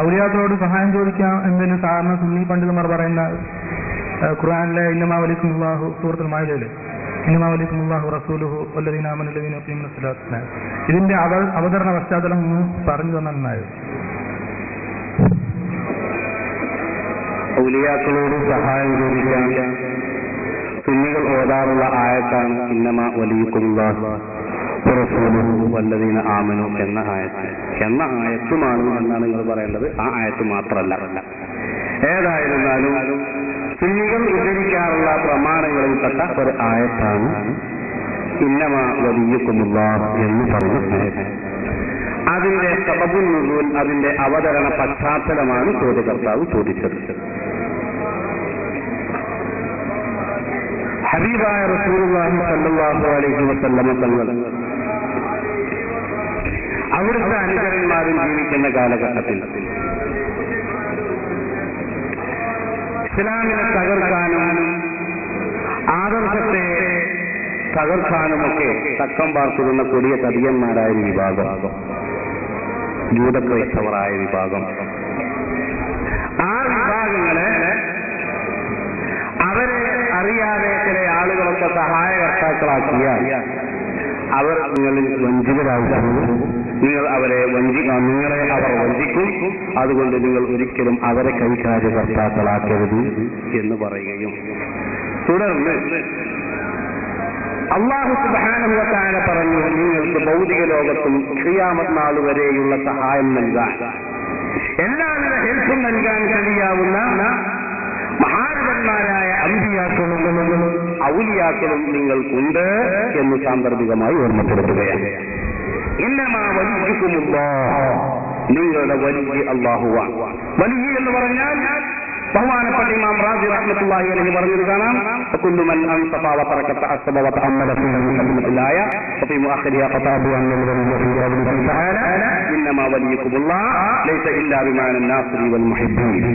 ഔലിയാക്കളോട് സഹായം ചോദിക്കാം എന്നതിന് സാധാരണ സുന്നി പണ്ഡിതന്മാർ പറയുന്ന ഖുർആനിലെ ഇന്നമാ വലിക്കുമുല്ലാഹു സൂറത്തുൽ മാഇദയിലെ ഇന്നമാ വലിക്കുമുല്ലാഹു റസൂലുഹു വല്ലദീന ആമനു വല്ലദീന യുഖീമുന സ്വലാത്ത, ഇതിന്റെ അവതരണ പശ്ചാത്തലം പറഞ്ഞു തന്നാൽ നന്നായിരുന്നു. ഔലിയാക്കളോട് സഹായം ചോദിക്കാൻ സുന്നികൾ ഓതാറുള്ള ആയത്താണ് ഇന്നമാ വലിക്കുമുല്ലാഹു റസൂലുഹു വല്ലദീന ആമനു എന്ന ആയത്തുമാണ് എന്നാണ് നിങ്ങൾ പറയേണ്ടത്. ആ ആയത്ത് മാത്രമല്ല. ഏതായിരുന്നാലും സുന്നികൾ ഉദ്ധരിക്കാറുള്ള പ്രമാണങ്ങളിൽപ്പെട്ട ഒരു ആയത്താണ് ഇന്നമാ വലിയുക്കുമുല്ലാഹ് എന്ന് പറഞ്ഞ ആയത്ത്. അതിന്റെ സബബുൻ നുസൂൽ, അതിന്റെ അവതരണ പശ്ചാത്തലമാണ് ചോദ്യകർത്താവ് ചോദിച്ചത്. ഹബീബായ റസൂലുള്ളാഹി സ്വല്ലല്ലാഹു അലൈഹി വസല്ലമ തങ്ങൾ അവിടുത്തെ അനുചരന്മാരും ജീവിക്കുന്ന കാലഘട്ടത്തിൽ ഇസ്ലാമിനെ തകർക്കാനും ആദർശത്തെ തകർക്കാനുമൊക്കെ തക്കം പാർത്തുന്ന കൊടിയ തടിയന്മാരായ വിഭാഗം, ജൂതക്രൈസ്തവരായ വിഭാഗം, ആ വിഭാഗങ്ങളെ അവരെ അറിയാതെ ചില ആളുകളൊക്കെ സഹായകർത്താക്കളാക്കിയാൽ അവർ നിങ്ങളിൽ വഞ്ചിതരാകുന്നു. നിങ്ങളെ അവർ വഞ്ചിക്കും. അതുകൊണ്ട് നിങ്ങൾ ഒരിക്കലും അവരെ കൈകാര്യകർത്താക്കളാക്കരുത് എന്ന് പറയുകയും തുടർന്ന് അല്ലാഹു സുബ്ഹാനഹു വ തആല പറഞ്ഞു, നിങ്ങൾക്ക് ഭൗതിക ലോകത്തും ഖിയാമത്ത് നാൾ വരെയുള്ള സഹായം നൽകാൻ, എല്ലാവിധ ഹെൽപ്പും നൽകാൻ കഴിയാവുന്ന മഹാരഥന്മാരായ അമ്പിയാക്കളും ഔലിയാക്കളും നിങ്ങൾക്കുണ്ട് എന്ന് സാന്ദർഭികമായി ഓർമ്മപ്പെടുത്തുകയാണ്. ഇന്നമാ വലിയുക്കുമുല്ലാഹ്, നിങ്ങളുടെ വലിയ അല്ലാഹുവാണ്. വലിയ എന്ന് പറഞ്ഞാൽ ബഹുമാനപ്പെട്ട ഇമാം റാസി റഹ്മത്തുള്ളാഹി അലൈഹി പറഞ്ഞത് കാണാം, കുല്ലു മൻ അൻസഫ വ തറക തഅസ്സബ വ തഅമ്മല ഫീ മുഖദ്ദിമത്തിലായ വഫീ മുഅഖിരിഹാ ഖതാബു അൻ ഫീ ഖൗലിഹി തആല ഇന്നമാ വലിയുക്കുമുല്ലാഹ് ലൈസ ഇല്ലാ ബിമാന നാസിരി വൽ മുഹിബ്ബീൻ.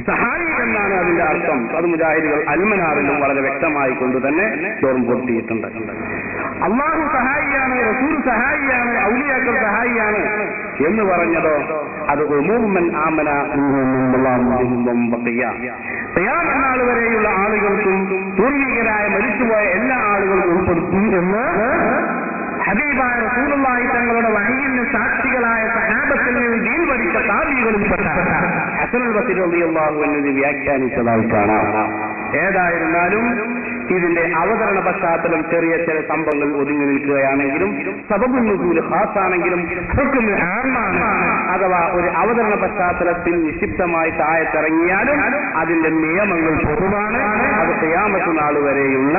സഹായി എന്നാണ് അതിന്റെ അർത്ഥം. അത് മുജാഹിദുകൾ അൽമനാറിലും വളരെ വ്യക്തമായി കൊണ്ട് തന്നെ ഓർമ്മപ്പെടുത്തിയിട്ടുണ്ട്. അല്ലാഹു സഹായിയാണ്, റസൂൽ സഹായിയാണ്, ഔലിയാക്കൾ സഹായിയാണ് എന്ന് പറഞ്ഞതോ അത് ഉമൂമൻ ആമന ഖിയാമത്ത് നാൾ വരെയുള്ള ആളുകൾക്കും പൂർവികരായ മരിച്ചുപോയ എല്ലാ ആളുകൾക്കും ഉൾപ്പെടുത്തി എന്ന് ഹബീബായ റസൂലുള്ളാഹി തങ്ങളുടെ വഹയിന് സാക്ഷികളായ സഹാബത്തിൽ നിന്ന് ദീൻ പഠിച്ച താബിഈകളിൽപ്പെട്ട ഹസനുൽ ബസ്രി റളിയല്ലാഹു അൻഹു വ്യാഖ്യാനിച്ചതായി കാണാം. ഏതായിരുന്നാലും ഇതിന്റെ അവതരണ പശ്ചാത്തലം ചെറിയ ചില സംഭവങ്ങൾ ഒതുങ്ങി നിൽക്കുകയാണെങ്കിലും സബബുൻ നുസൂൽ ഖാസാണെങ്കിലും ഹുക്മ് ആമാണ്. അഥവാ ഒരു അവതരണ പശ്ചാത്തലത്തിൽ നിക്ഷിപ്തമായി താഴത്തിറങ്ങിയാലും അതിന്റെ നിയമങ്ങൾ പൊതുവാണ്. അത് ഖിയാമത്ത് നാൾ വരെയുള്ള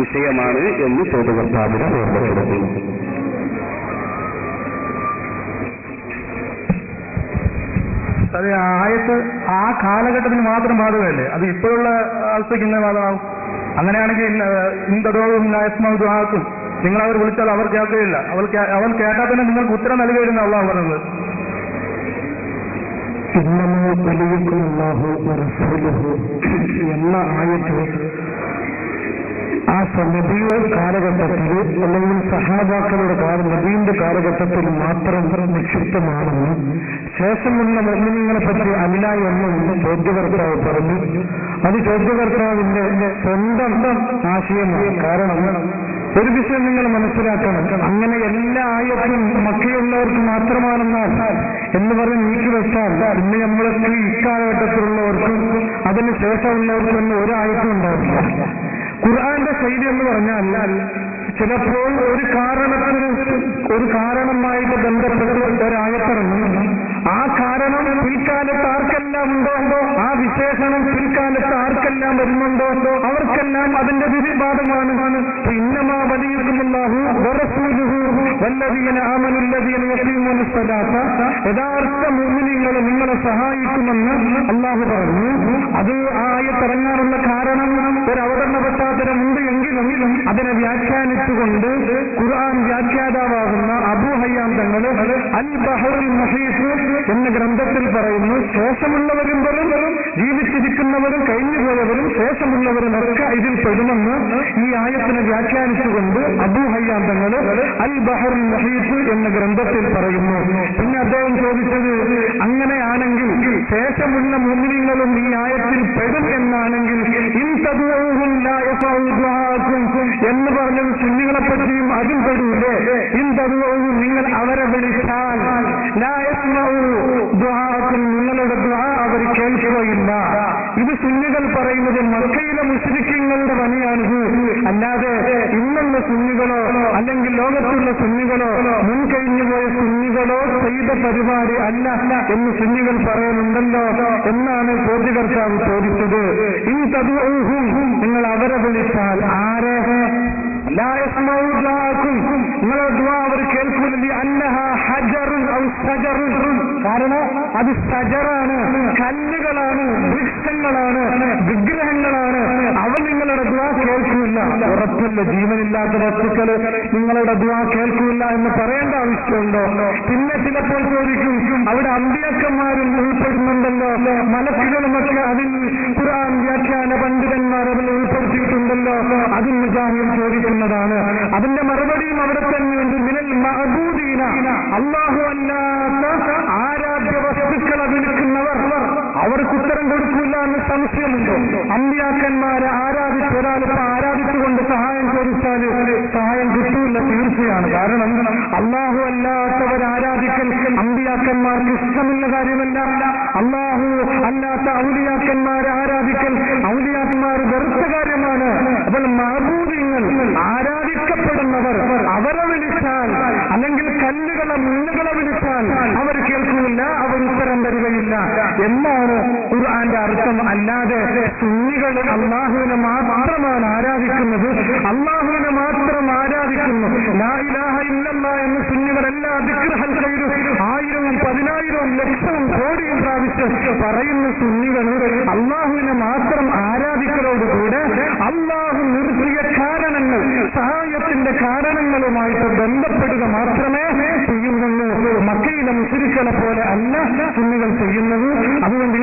വിഷയമാണ് എന്ന് ചോദ്യകർത്താവിനെ ഓർമ്മപ്പെടുത്തുന്നു. അതെ, ആയത്ത് ആ കാലഘട്ടത്തിന് മാത്രം ബാധകമല്ലേ? അത് ഇപ്പോഴുള്ള അവസ്ഥയ്ക്ക് ഇന്ന ബാധമാവും. അങ്ങനെയാണെങ്കിൽ ഇന്നതോടും നിങ്ങൾ അവർ വിളിച്ചാൽ അവർ കേൾക്കുകയില്ല. അവൻ കേട്ടാൽ തന്നെ നിങ്ങൾക്ക് ഉത്തരം നൽകുകയില്ലെന്ന് അള്ളാഹു പറയുന്നത്. എന്ന ആയത്ത് ആ നബിയുടെ കാലഘട്ടത്തിൽ അല്ലെങ്കിൽ സഹാബാക്കളുടെ നബീന്റെ കാലഘട്ടത്തിൽ മാത്രം നിക്ഷിപ്തമാണെന്ന് ശേഷമുള്ള മുഅ്മിനീങ്ങളെ പറ്റി അല്ല എന്ന് ചോദ്യകർത്താവ് പറഞ്ഞു. അത് ചോദ്യകർത്താവിന്റെ സ്വന്തം ആശയമാണ്. കാരണം ഒരു വിഷയം നിങ്ങൾ മനസ്സിലാക്കണം, അങ്ങനെ എല്ലാ ആയത്തും മക്കയുള്ളവർക്ക് മാത്രമാണെന്നാൽ എന്ന് പറഞ്ഞ് നീക്കിവെച്ചാൽ ഇന്ന് നമ്മളൊക്കെ ഇക്കാലഘട്ടത്തിലുള്ളവർക്കും അതിന് ശേഷമുള്ളവർക്കും ഒന്നും ഒരായത്തും ഉണ്ടാവില്ല. ഖുർആന്റെ ശൈലി എന്ന് പറഞ്ഞാൽ ചിലപ്പോൾ ഒരു കാരണമായിട്ട് ബന്ധപ്പെട്ട് ഒരായത്തിറങ്ങും. ആ കാരണം പിൽക്കാലത്ത് ആർക്കെല്ലാം ഉണ്ടോ, ആ വിശേഷണം പിൽക്കാലത്ത് ആർക്കെല്ലാം വരുന്നുണ്ടോ അവർക്കെല്ലാം അതിന്റെ വിധിബാധമാണ്. ഇന്നമാ വലിയുക്കുമുല്ലാഹു വറസൂലുഹു വല്ലദീന ആമനു വല്ലദീന യഖീമൂന സ്വലാത്ത, യഥാർത്ഥ മുഅ്മിനീങ്ങൾ നിങ്ങളെ സഹായിക്കുമെന്ന് അല്ലാഹു പറഞ്ഞു. അത് ആയത്തിറങ്ങാനുള്ള കാരണം ഒരു അവതരണ പശ്ചാത്തലമുണ്ട് എങ്കിലും അതിനെ വ്യാഖ്യാനിച്ചുകൊണ്ട് ഖുർആൻ വ്യാഖ്യാതാവാകുന്ന അബൂ ഹയ്യാം തങ്ങൾ അൽ ബഹറുൽ മുഹീത്ത് എന്ന ഗ്രന്ഥത്തിൽ പറയുന്നു, ശേഷമുള്ളവരും ജീവിച്ചിരിക്കുന്നവരും കഴിഞ്ഞുപോയവരും ശേഷമുള്ളവരും ഒക്കെ ഇതിൽ പെടുമെന്ന് ഈ ആയത്തിനെ വ്യാഖ്യാനിച്ചുകൊണ്ട് അബൂ ഹയ്യാൻ തങ്ങൾ അൽ ബഹറുൽ മുഹീത്ത് എന്ന ഗ്രന്ഥത്തിൽ പറയുന്നു. പിന്നെ അദ്ദേഹം ചോദിച്ചത്, അങ്ങനെയാണെങ്കിൽ ശേഷമുള്ള മുഅ്മിനീങ്ങളും ഈ ആയത്തിൽ പെടും എന്നാണെങ്കിൽ ഇൻ തദ്ഉഹും ലാ യഫഉ ദുആഅക്കും എന്ന് പറഞ്ഞത് സുന്നികളെ പറ്റിയും അതും പെടൂലേ? ഇൻ തദ്ഉഹും നിങ്ങൾ അവരെ വിളിച്ചാൽ ലാ യസ്മഉ ദുആഅക്കും നിങ്ങളുടെ ദുആ അവർ കേൾക്കുകയില്ല. ഇത് സുന്നികൾ പറയുന്നത് മക്കയിലെ മുശ്രിക്കീങ്ങളുടെ പണിയാണിത്. അല്ലാതെ ഇന്നുള്ള സുന്നികളോ അല്ലെങ്കിൽ ലോകത്തുള്ള സുന്നികളോ മുൻകഴിഞ്ഞുപോയ സുന്നികളോ ചെയ്ത പരിപാടി അല്ല എന്ന് സുന്നികൾ പറയുന്നുണ്ടല്ലോ എന്നാണ് ചോദ്യകർത്താവ് ചോദിച്ചത്. ഇൻ തദ്ഉഹും നിങ്ങൾ അവരെ വിളിച്ചാൽ ആരെ ലാ യസ്മഉ ദുആഅക്കും നിങ്ങളുടെ ദുആ അവർ കേൾക്കൂല. അന്നഹാ ഹജറുൻ ഔ സജറുൻ, കാരണം അത് സജറാണ്, കല്ലുകളാണ്, വൃക്ഷങ്ങളാണ്, വിഗ്രഹങ്ങളാണ്. അവ നിങ്ങളുടെ ദുആ കേൾക്കൂല. ഉറപ്പില്ല, ജീവനില്ലാത്ത വസ്തുക്കൾ നിങ്ങളുടെ ദുആ കേൾക്കൂല എന്ന് പറയേണ്ട ആവശ്യമുണ്ടോ? പിന്നെ ചിലപ്പോൾ ചോദിക്കും, അവിടെ അമ്പിയാക്കന്മാരും ഉൾപ്പെടുന്നുണ്ടല്ലോ, മലക്കുകളുമൊക്കെ അതിൽ ഖുർആൻ വ്യാഖ്യാന പണ്ഡിതന്മാർ അതിൽ ഉൾപ്പെടുത്തിയിട്ടുണ്ടല്ലോ. അതിൽ മുജാഹിദ് ചോദിക്കുന്നതാണ്. അതിന്റെ മറുപടിയും അവിടെ തന്നെയുണ്ട്. മിനൽ മഅബൂദീന, അല്ലാഹു അല്ലാത്ത ആരാധ്യ വസ്തുക്കളെ വിളിക്കുന്നവർ അവർക്ക് ഉത്തരം കൊടുക്കില്ല എന്ന് സംശയമുണ്ടോ? അമ്പിയാക്കന്മാരെ ആരാധിച്ച് ഒരാളിപ്പോ ആരാധിച്ചുകൊണ്ട് സഹായം ചോദിച്ചാൽ സഹായം കിട്ടൂല, തീർച്ചയാണ്. കാരണം അല്ലാഹു അല്ലാത്തവർ ആരാധിക്കൽ അമ്പിയാക്കന്മാർക്ക് ഇഷ്ടമുള്ള കാര്യമല്ല. അല്ലാഹു അല്ലാത്ത ഔലിയാക്കന്മാരെ ആരാധിക്കൽ ഔലിയാക്കന്മാർ വെറുത്ത കാര്യമാണ്. അപ്പോൾ മഅബൂദീങ്ങൾ ആരാധിക്കപ്പെടുന്നവർ അവരെ വിളിച്ചാൽ അല്ലെങ്കിൽ കല്ലുകളെ മുന്നുകളെ വിളിച്ചാൽ അവർ കേൾക്കുന്നില്ല, അവർ ഉത്തരം തരികയില്ല എന്നാണ് ഖുർആന്റെ അർത്ഥം. അല്ലാതെ സുന്നികൾ അല്ലാഹുവിനെ മാത്രമാണ് ആരാധിക്കുന്നത്, അല്ലാഹുവിനെ മാത്രം ആരാധിക്കുന്നു. ലാ ഇലാഹ ഇല്ലല്ലാഹ് എന്ന് സുന്നികൾ എല്ലാ ദിക്ർ ഹൽഖയിലും 1000ഉം 10,000ഉം ലക്ഷവും കോടിയും പ്രാവശ്യം പറയുന്ന സുന്നികൾ അല്ലാഹുവിനെ മാത്രം ആരാധിക്കലോടുകൂടെ അല്ലാഹു നിർത്തിയ കാരണങ്ങൾ, സഹായത്തിന്റെ കാരണങ്ങളുമായിട്ട് ബന്ധപ്പെടുക മാത്രമേ ചെയ്യുന്നുള്ളൂ. മക്കയിലെ മുശ്രിക്കുകളെ പോലെ അല്ല സുന്നികൾ ചെയ്യുന്നത്. അതുകൊണ്ട്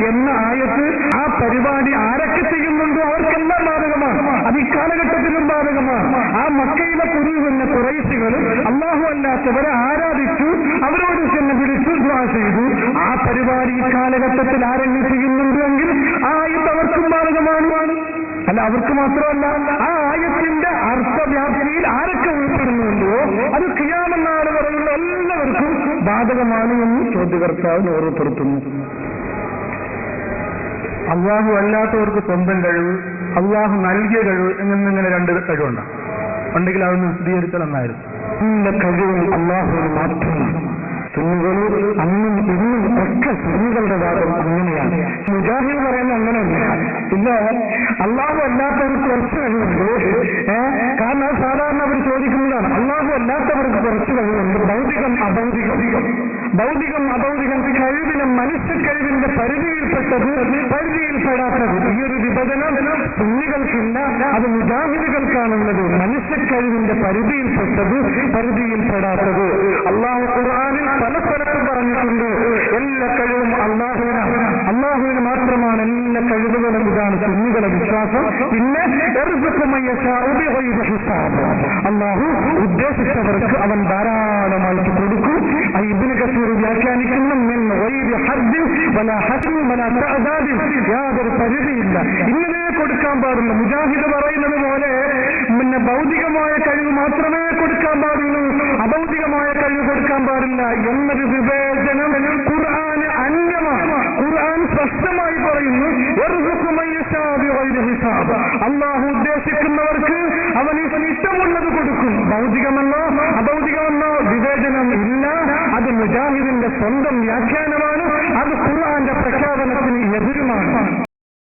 എന്ന ആയത്ത് ആ പരിപാടി ആരൊക്കെ ചെയ്യുന്നുണ്ടോ അവർക്കെല്ലാം ബാധകമാണ്. അത് ഇക്കാലഘട്ടത്തിലും ബാധകമാണ്. ആ മക്കയിലെ കുരുവിന്ന കുറൈശികൾ അല്ലാഹു അല്ലാത്തവരെ ആരാധിച്ചു, അവരോട് തന്നെ വിളിച്ചു ദുആ ചെയ്തു. ആ പരിപാടി ഈ കാലഘട്ടത്തിൽ ആരെങ്കിലും ചെയ്യുന്നുണ്ടെങ്കിൽ ആ ആയത്ത് അവർക്കും ബാധകമാണ്. അല്ല, അവർക്ക് മാത്രമല്ല, ആ ആയത്തിന്റെ അർത്ഥവ്യാപ്തിയിൽ ആരൊക്കെ ഉൾപ്പെടുന്നുണ്ടോ അത് ഖിയാമത്ത് നാൾ വരെയുള്ള എല്ലാവർക്കും ബാധകമാണ് എന്ന് ചോദ്യകർത്താവ് ഓർമ്മപ്പെടുത്തുന്നു. അള്ളാഹു അല്ലാത്തവർക്ക് സ്വന്തം കഴിവ്, അള്ളാഹു നൽകിയ കഴിവ് എന്നിങ്ങനെ രണ്ട് കഴിവുണ്ട്. ഉണ്ടെങ്കിൽ അതൊന്ന് വിശദീകരിച്ചാൽ നന്നായിരുന്നു. എല്ലാ കഴിവും അള്ളാഹുവിന് മാത്രമാണ്. സുന്നികൾ അന്നും ഇന്നും ഒക്കെ സുന്നികളുടെ വാദം അങ്ങനെയാണ്. മുജാഹിദ് പറയുന്നത് അങ്ങനെയല്ല. ഇല്ല, അള്ളാഹു അല്ലാത്തവർക്ക് കുറച്ച് കഴിവുണ്ട്. കാരണം സാധാരണ അവർ ചോദിക്കുന്നതാണ്, അള്ളാഹു അല്ലാത്തവർക്ക് കുറച്ച് കഴിവുണ്ട്. ഭൗതികം അഭൗതികം കഴിവിന് മനുഷ്യ കഴിവിന്റെ പരിധിയിൽപ്പെട്ടത്, പരിധിയിൽപ്പെടാത്തത്. ഈ ഒരു വിഭജനം സുന്നികൾക്കില്ല, അത് മുജാഹിദുകൾക്കാണുള്ളത്. മനുഷ്യ കഴിവിന്റെ പരിധിയിൽപ്പെട്ടത്, പരിധിയിൽപ്പെടാത്തത്. അള്ളാഹു ഖുർആനിൽ പല സ്ഥലത്തും പറഞ്ഞിട്ടുണ്ട്, എല്ലാ കഴിവും അള്ളാഹുവിന് മാത്രമാണ് എല്ലാ കഴിവുകളും. ഇതാണ് സുന്നികളുടെ വിശ്വാസം. പിന്നെ അള്ളാഹു ഉദ്ദേശിച്ചവർക്ക് അവൻ ധാരാളമായിട്ട് കൊടുക്കും. ഇബ്നു കസീർ വ്യാഖ്യാനിക്കുന്ന യാതൊരു പരിധിയില്ല, ഇങ്ങനെ കൊടുക്കാൻ പാടില്ല. മുജാഹിദ് പറയുന്നത് പോലെ പിന്നെ ഭൗതികമായ കഴിവ് മാത്രമേ കൊടുക്കാൻ പാടുള്ളൂ, അഭൗതികമായ കഴിവ് കൊടുക്കാൻ പാടില്ല എന്നൊരു വിവേചനം ഖുർആന് അന്യമാണ്. ഖുർആൻ സ്പഷ്ടമായി പറയുന്നു, അള്ളാഹു ഉദ്ദേശിക്കുന്നവർക്ക് അവൻ ഇഷ്ടമുള്ളത് കൊടുക്കും. ഭൗതികമെന്നോ അഭൗതികമെന്നോ വിവേചനം ഇല്ല. അത് മുജാഹിദിന്റെ സ്വന്തം വ്യാഖ്യാനമാണ്. അത് ഖുർആന്റെ പ്രഖ്യാപനത്തിന് എതിരുമാണ്.